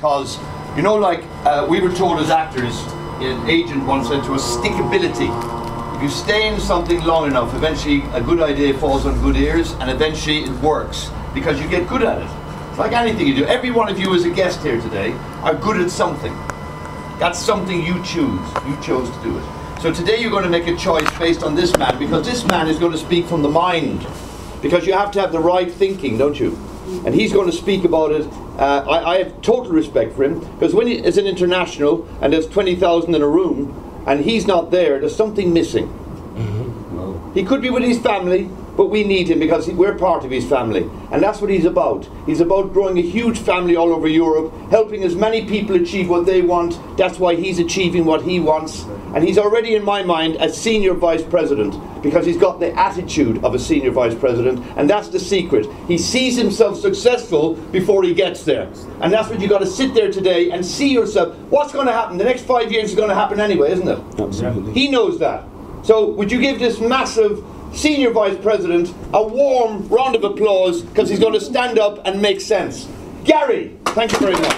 because, you know, like we were told as actors, an agent once said to us, stickability. If you stay in something long enough, eventually a good idea falls on good ears, and eventually it works because you get good at it. It's like anything you do. Every one of you as a guest here today are good at something. That's something you choose. You chose to do it. So today you're going to make a choice based on this man, because this man is going to speak from the mind. Because you have to have the right thinking, don't you? And he's going to speak about it. I have total respect for him, because when it's an international and there's 20,000 in a room and he's not there, there's something missing. He could be with his family, but we need him because we're part of his family. And that's what he's about. He's about growing a huge family all over Europe, helping as many people achieve what they want. That's why he's achieving what he wants. And he's already, in my mind, a senior vice president, because he's got the attitude of a senior vice president, and that's the secret. He sees himself successful before he gets there. And that's what you've got to sit there today and see yourself. What's going to happen? The next 5 years is going to happen anyway, isn't it? Absolutely. He knows that. So would you give this massive senior vice president a warm round of applause, because he's going to stand up and make sense. Garry, thank you very much.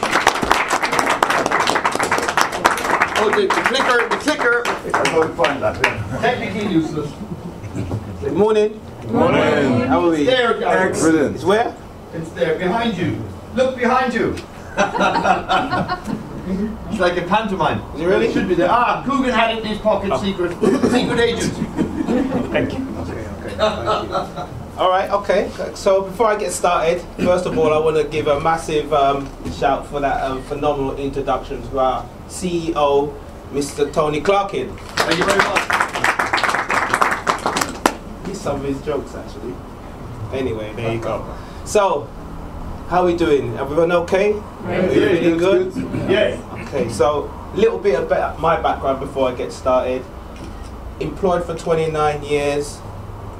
Oh, the clicker. I'm going to find that. Technically useless. Good morning. Good morning. How are we? It's there, Garry. Brilliant. It's where? It's there, behind you. Look behind you. It's like a pantomime. Is it really? It should be there. Ah, Coogan had it in his pocket, secret agent. Thank you. All right, okay. So before I get started, first of all, I want to give a massive shout for that phenomenal introduction to our CEO, Mr. Tony Clarkin. Thank you very much. He's some of his jokes, actually. Anyway, there you go. So, how are we doing? Everyone okay? Yeah, Feeling good? Yeah. Okay, so a little bit about my background before I get started. Employed for 29 years,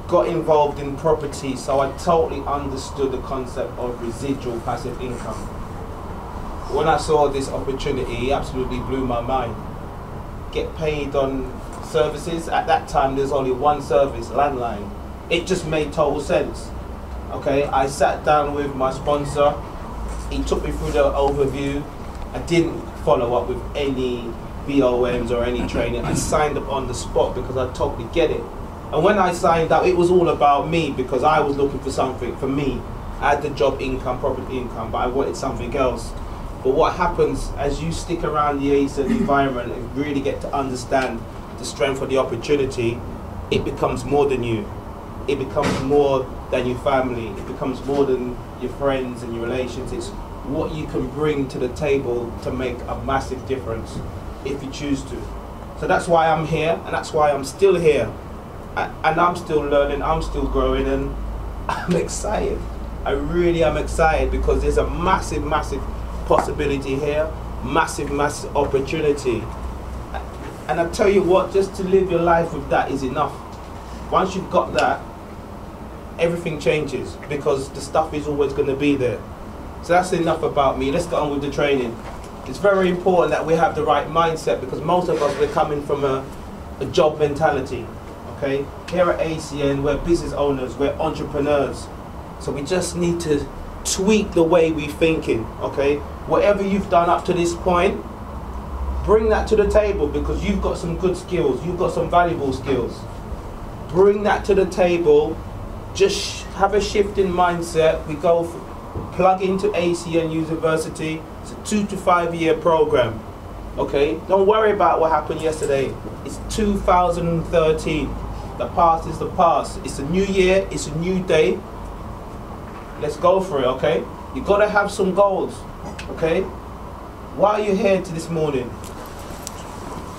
got involved in property, so I totally understood the concept of residual passive income. When I saw this opportunity, it absolutely blew my mind. Get paid on services. At that time, there's only one service, landline. It just made total sense. Okay, I sat down with my sponsor. He took me through the overview. I didn't follow up with any BOMs or any training. I signed up on the spot because I totally get it. And when I signed up, it was all about me, because I was looking for something for me. I had the job income, property income, but I wanted something else. But what happens as you stick around the ACEN environment and really get to understand the strength of the opportunity, it becomes more than you. It becomes more than your family. It becomes more than your friends and your relations. It's what you can bring to the table to make a massive difference if you choose to. So that's why I'm here, and that's why I'm still here. And I'm still learning, I'm still growing, and I'm excited. I really am excited, because there's a massive, massive possibility here, massive, massive opportunity. And I tell you what, just to live your life with that is enough. Once you've got that, everything changes, because the stuff is always going to be there. So that's enough about me. Let's get on with the training. It's very important that we have the right mindset, because most of us, we're coming from a job mentality. Okay? Here at ACN, we're business owners, we're entrepreneurs. So we just need to tweak the way we're thinking. Okay? Whatever you've done up to this point, bring that to the table, because you've got some good skills, you've got some valuable skills. Bring that to the table. Just have a shift in mindset. We go plug into ACN University. It's a 2 to 5 year program. Okay, don't worry about what happened yesterday. It's 2013. The past is the past. It's a new year, it's a new day. Let's go for it, okay? You gotta have some goals, okay? Why are you here this morning?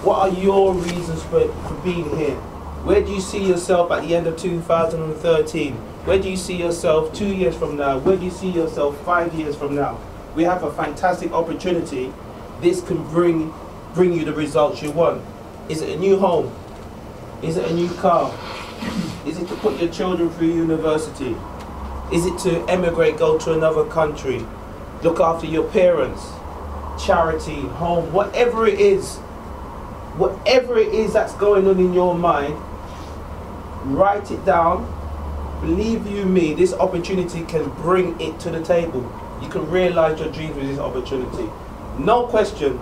What are your reasons for being here? Where do you see yourself at the end of 2013? Where do you see yourself 2 years from now? Where do you see yourself 5 years from now? We have a fantastic opportunity. This can bring you the results you want. Is it a new home? Is it a new car? Is it to put your children through university? Is it to emigrate, go to another country? Look after your parents? Charity, home, whatever it is that's going on in your mind, write it down. Believe you me, this opportunity can bring it to the table. You can realize your dreams with this opportunity. No question.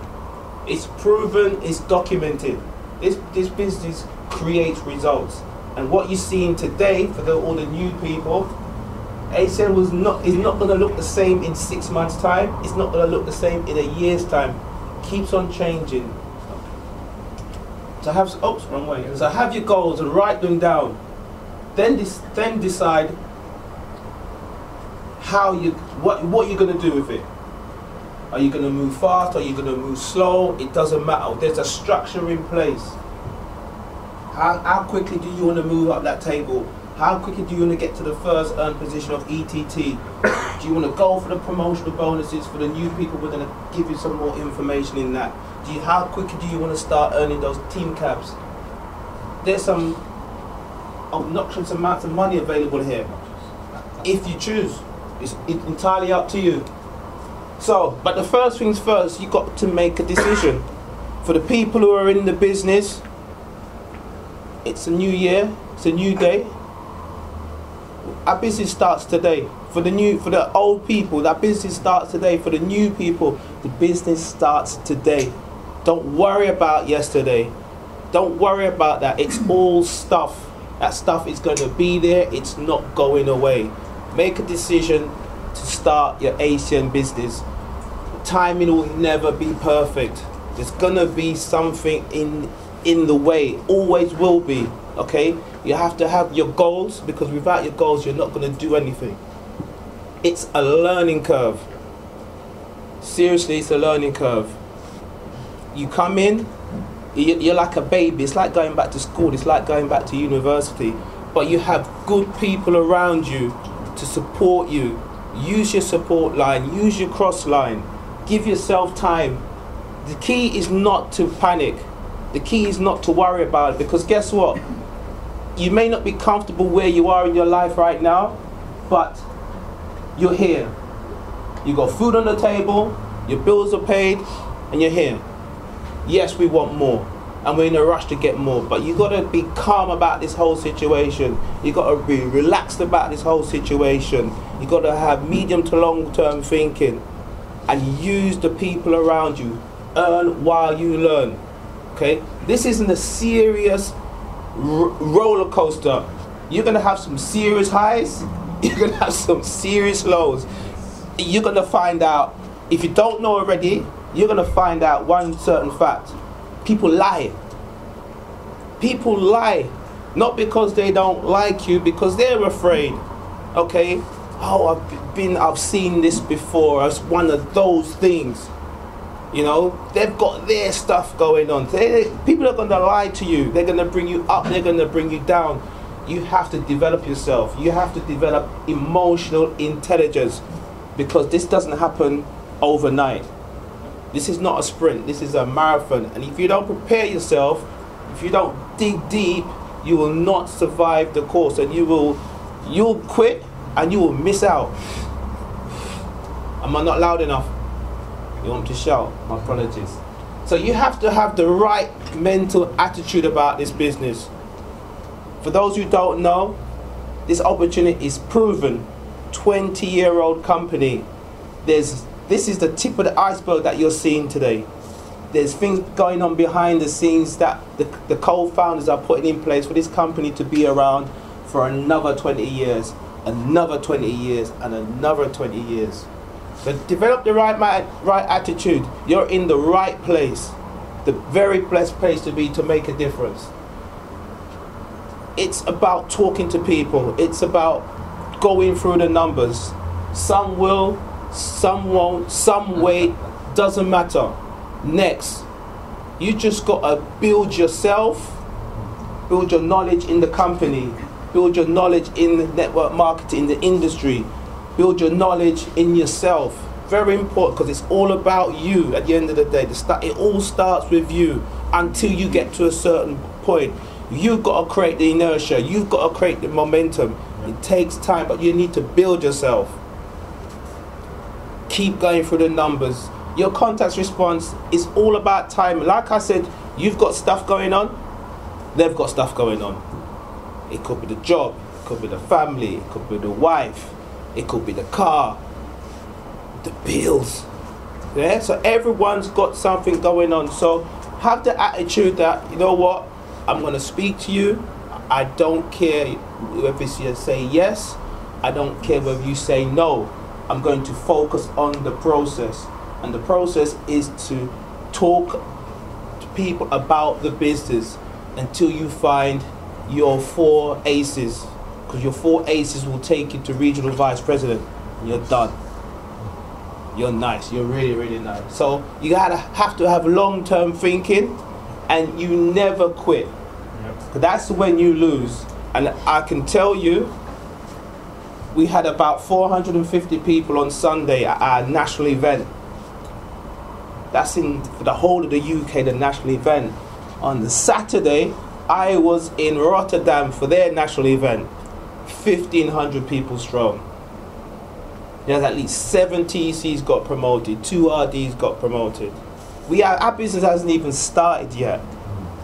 It's proven, it's documented. This business creates results. And what you're seeing today for all the new people, ACN is not going to look the same in 6 months' time. It's not going to look the same in a year's time. It keeps on changing. So wrong way. So have your goals and write them down. Then decide what you're going to do with it. Are you going to move fast? Are you going to move slow? It doesn't matter. There's a structure in place. How quickly do you want to move up that table? How quickly do you want to get to the first earned position of ETT? Do you want to go for the promotional bonuses for the new people? We're going to give you some more information in that. How quickly do you want to start earning those team caps? There's some obnoxious amounts of money available here. If you choose, it's entirely up to you. So, but the first things first, you got to make a decision. For the people who are in the business, it's a new year, it's a new day. Our business starts today. For the old people, that business starts today. For the new people, the business starts today. Don't worry about yesterday. Don't worry about that. It's all stuff. That stuff is going to be there. It's not going away. Make a decision to start your ACN business. Timing will never be perfect. There's going to be something in the way. Always will be. Okay? You have to have your goals, because without your goals, you're not going to do anything. It's a learning curve. Seriously, it's a learning curve. You come in, you're like a baby. It's like going back to school. It's like going back to university. But you have good people around you to support you. Use your support line. Use your cross line. Give yourself time. The key is not to panic. The key is not to worry about it, because guess what? You may not be comfortable where you are in your life right now, but you're here. You got food on the table, your bills are paid, and you're here. Yes, we want more, and we're in a rush to get more, but you got to be calm about this whole situation. You got to be relaxed about this whole situation. You got to have medium to long term thinking, and use the people around you. Earn while you learn. Okay, this isn't a serious roller coaster. You're gonna have some serious highs. You're gonna have some serious lows. You're gonna find out, if you don't know already, you're gonna find out one certain fact. People lie. People lie, not because they don't like you, because they're afraid. Okay, oh, I've seen this before. It's one of those things. You know, they've got their stuff going on. People are going to lie to you. They're going to bring you up. They're going to bring you down. You have to develop yourself. You have to develop emotional intelligence, because this doesn't happen overnight. This is not a sprint. This is a marathon. And if you don't prepare yourself, if you don't dig deep, you will not survive the course, and you'll quit and you will miss out. Am I not loud enough? You want to shout? My apologies. So you have to have the right mental attitude about this business. For those who don't know, this opportunity is proven. 20-year-old company. This is the tip of the iceberg that you're seeing today. There's things going on behind the scenes that the co-founders are putting in place for this company to be around for another 20 years, another 20 years, and another 20 years. But develop the right attitude. You're in the right place, the very best place to be to make a difference. It's about talking to people. It's about going through the numbers. Some will, some won't, some wait, doesn't matter. Next, you just got to build yourself, build your knowledge in the company, build your knowledge in network marketing, the industry. Build your knowledge in yourself. Very important, because it's all about you at the end of the day. It all starts with you until you get to a certain point. You've got to create the inertia. You've got to create the momentum. It takes time, but you need to build yourself. Keep going through the numbers. Your contacts response is all about time. Like I said, you've got stuff going on. They've got stuff going on. It could be the job. It could be the family. It could be the wife. It could be the car, the bills. Yeah, so everyone's got something going on. So have the attitude that, you know what, I'm going to speak to you. I don't care whether you say yes. I don't care whether you say no. I'm going to focus on the process. And the process is to talk to people about the business until you find your 4 aces. Because your 4 aces will take you to regional vice president. And you're done. You're nice. You're really, really nice. So you have to have long-term thinking, and you never quit. Yep. That's when you lose. And I can tell you, we had about 450 people on Sunday at our national event. That's for the whole of the UK, the national event. On the Saturday, I was in Rotterdam for their national event. 1,500 people strong. There's at least 7 TCs got promoted, 2 RDs got promoted. Our business hasn't even started yet.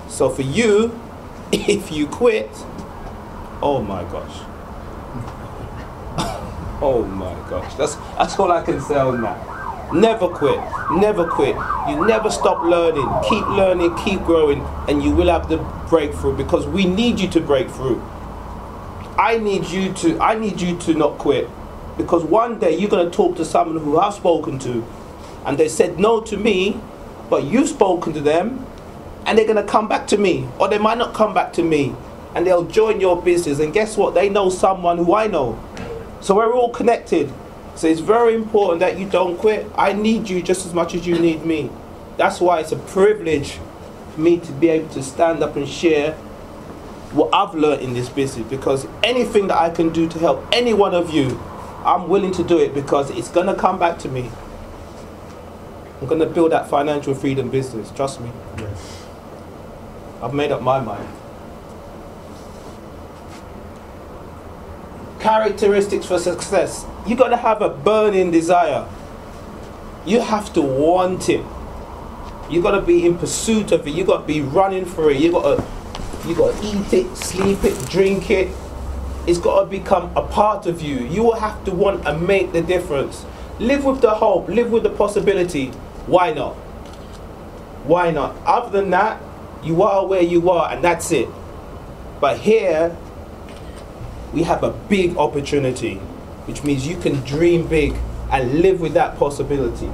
So for you, if you quit, oh my gosh. Oh my gosh. That's all I can say on that. Never quit. Never quit. You never stop learning. Keep learning, keep growing, and you will have the breakthrough, because we need you to break through. I need you to not quit. Because one day you're going to talk to someone who I've spoken to, and they said no to me, but you've spoken to them, and they're going to come back to me, or they might not come back to me, and they'll join your business, and guess what? They know someone who I know. So we're all connected. So it's very important that you don't quit. I need you just as much as you need me. That's why it's a privilege for me to be able to stand up and share what I've learned in this business, because anything that I can do to help any one of you, I'm willing to do it, because it's going to come back to me. I'm going to build that financial freedom business. Trust me. Yes. I've made up my mind. Characteristics for success. You got to have a burning desire. You have to want it. You got to be in pursuit of it. You got to be running for it. You got to eat it, sleep it, drink it. It's got to become a part of you. You will have to want and make the difference. Live with the hope, live with the possibility. Why not? Why not? Other than that, you are where you are, and that's it. But here, we have a big opportunity, which means you can dream big and live with that possibility.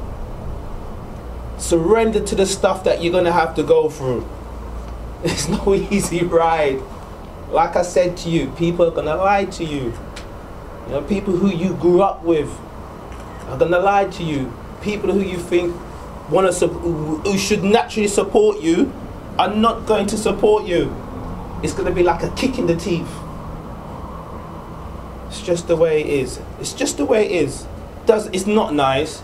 Surrender to the stuff that you're going to have to go through. It's no easy ride. Like I said to you, people are going to lie to you. You know, people who you grew up with are going to lie to you. People who you think who should naturally support you are not going to support you. It's going to be like a kick in the teeth. It's just the way it is. It's just the way it is. It's not nice,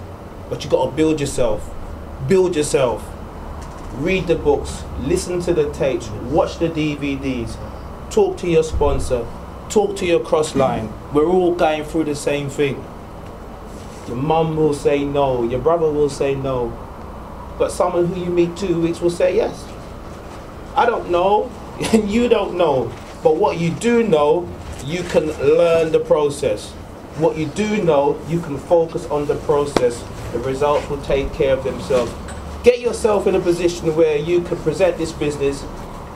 but you got to build yourself. Build yourself. Read the books, listen to the tapes, watch the DVDs, talk to your sponsor, talk to your cross line. We're all going through the same thing. Your mum will say no, your brother will say no, but someone who you meet 2 weeks will say yes. I don't know, and you don't know, but what you do know, you can learn the process. What you do know, you can focus on the process. The results will take care of themselves. Get yourself in a position where you can present this business,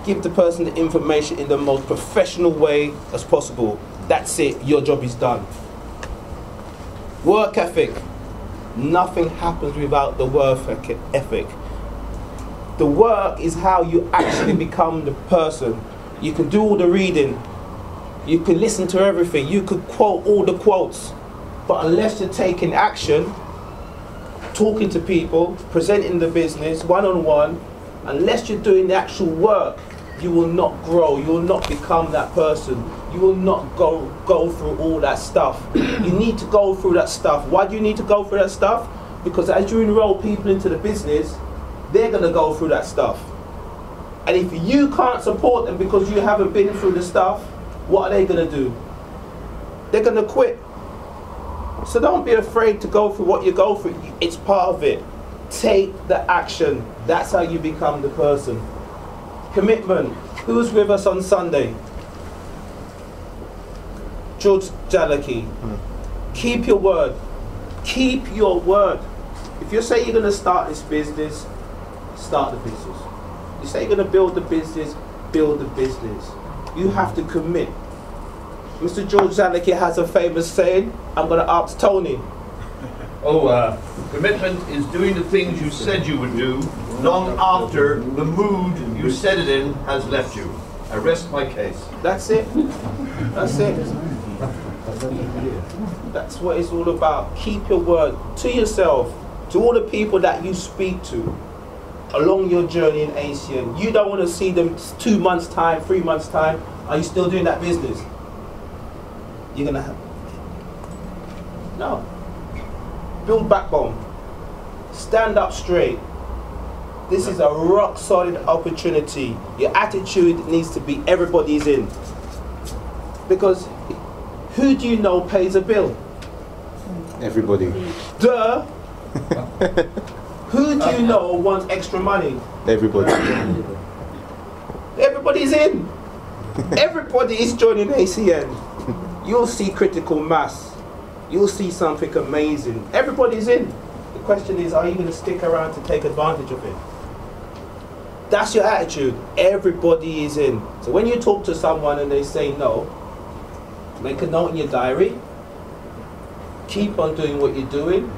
give the person the information in the most professional way as possible. That's it, your job is done. Work ethic. Nothing happens without the work ethic. The work is how you actually become the person. You can do all the reading, you can listen to everything, you could quote all the quotes, but unless you're taking action, talking to people, presenting the business one-on-one, unless you're doing the actual work, you will not grow, you will not become that person. You will not go through all that stuff. You need to go through that stuff. Why do you need to go through that stuff? Because as you enroll people into the business, they're going to go through that stuff. And if you can't support them because you haven't been through the stuff, what are they going to do? They're going to quit. So don't be afraid to go through what you go through. It's part of it. Take the action. That's how you become the person. Commitment. Who was with us on Sunday? George Jalaki. Keep your word. Keep your word. If you say you're going to start this business, start the business. You say you're going to build the business, build the business. You have to commit. Mr. George Zanicki has a famous saying, I'm going to ask Tony. Commitment is doing the things you said you would do long after the mood you said it in has left you. I rest my case. That's it. That's it. That's what it's all about. Keep your word to yourself, to all the people that you speak to along your journey in ACN. You don't want to see them 2 months' time, 3 months' time. Are you still doing that business? You're going to have... No. Build backbone. Stand up straight. This is a rock solid opportunity. Your attitude needs to be everybody's in. Because who do you know pays a bill? Everybody. Duh. Who do you know wants extra money? Everybody. Everybody's in. Everybody is joining ACN. You'll see critical mass. You'll see something amazing. Everybody's in. The question is, are you going to stick around to take advantage of it? That's your attitude. Everybody is in. So when you talk to someone and they say no, make a note in your diary. Keep on doing what you're doing.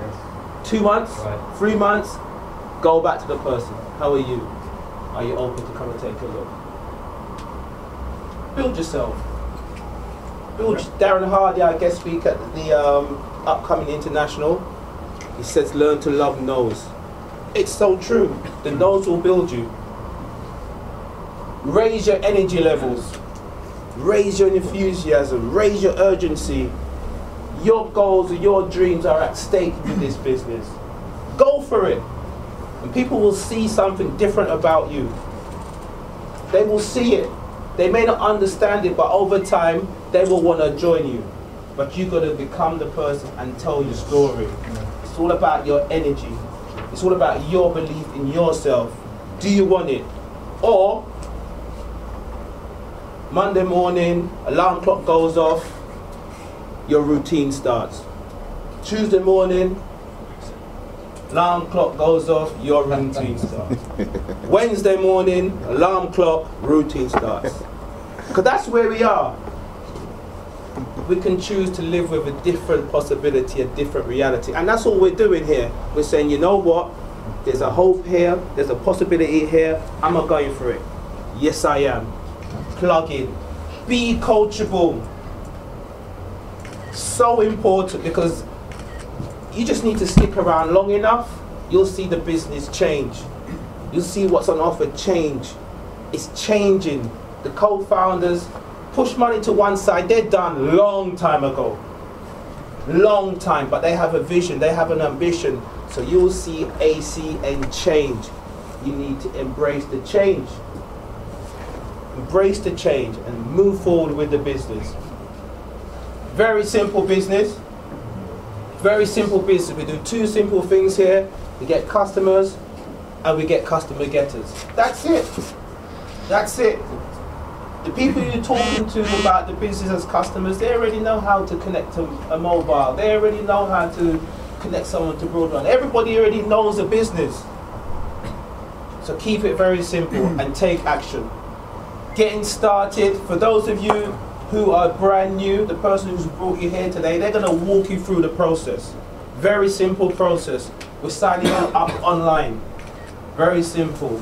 2 months, 3 months, go back to the person. How are you? Are you open to come and take a look? Build yourself. Build. Darren Hardy, our guest speaker at the upcoming international, he says, learn to love no's. It's so true. The no's will build you. Raise your energy levels. Raise your enthusiasm. Raise your urgency. Your goals and your dreams are at stake in this business. Go for it. And people will see something different about you. They will see it. They may not understand it, but over time, they will want to join you. But you've got to become the person and tell your story. It's all about your energy. It's all about your belief in yourself. Do you want it? Or, Monday morning, alarm clock goes off, your routine starts. Tuesday morning, alarm clock goes off, your routine starts. Wednesday morning, alarm clock, routine starts. Because that's where we are. We can choose to live with a different possibility, a different reality. And that's all we're doing here. We're saying, you know what? There's a hope here, there's a possibility here, I'm not going for it. Yes, I am. Plug in. Be coachable. So important, because you just need to stick around long enough, you'll see the business change. You'll see what's on offer change. It's changing. The co-founders push money to one side, they're done long time ago. Long time, but they have a vision, they have an ambition. So you'll see ACN change. You need to embrace the change. Embrace the change and move forward with the business. Very simple business. Very simple business. We do 2 simple things here. We get customers and we get customer getters. That's it. That's it. The people you're talking to about the business as customers, they already know how to connect to a mobile. They already know how to connect someone to broadband. Everybody already knows the business. So keep it very simple and take action. Getting started, for those of you who are brand new, the person who's brought you here today, they're going to walk you through the process. Very simple process. We're signing up online. Very simple.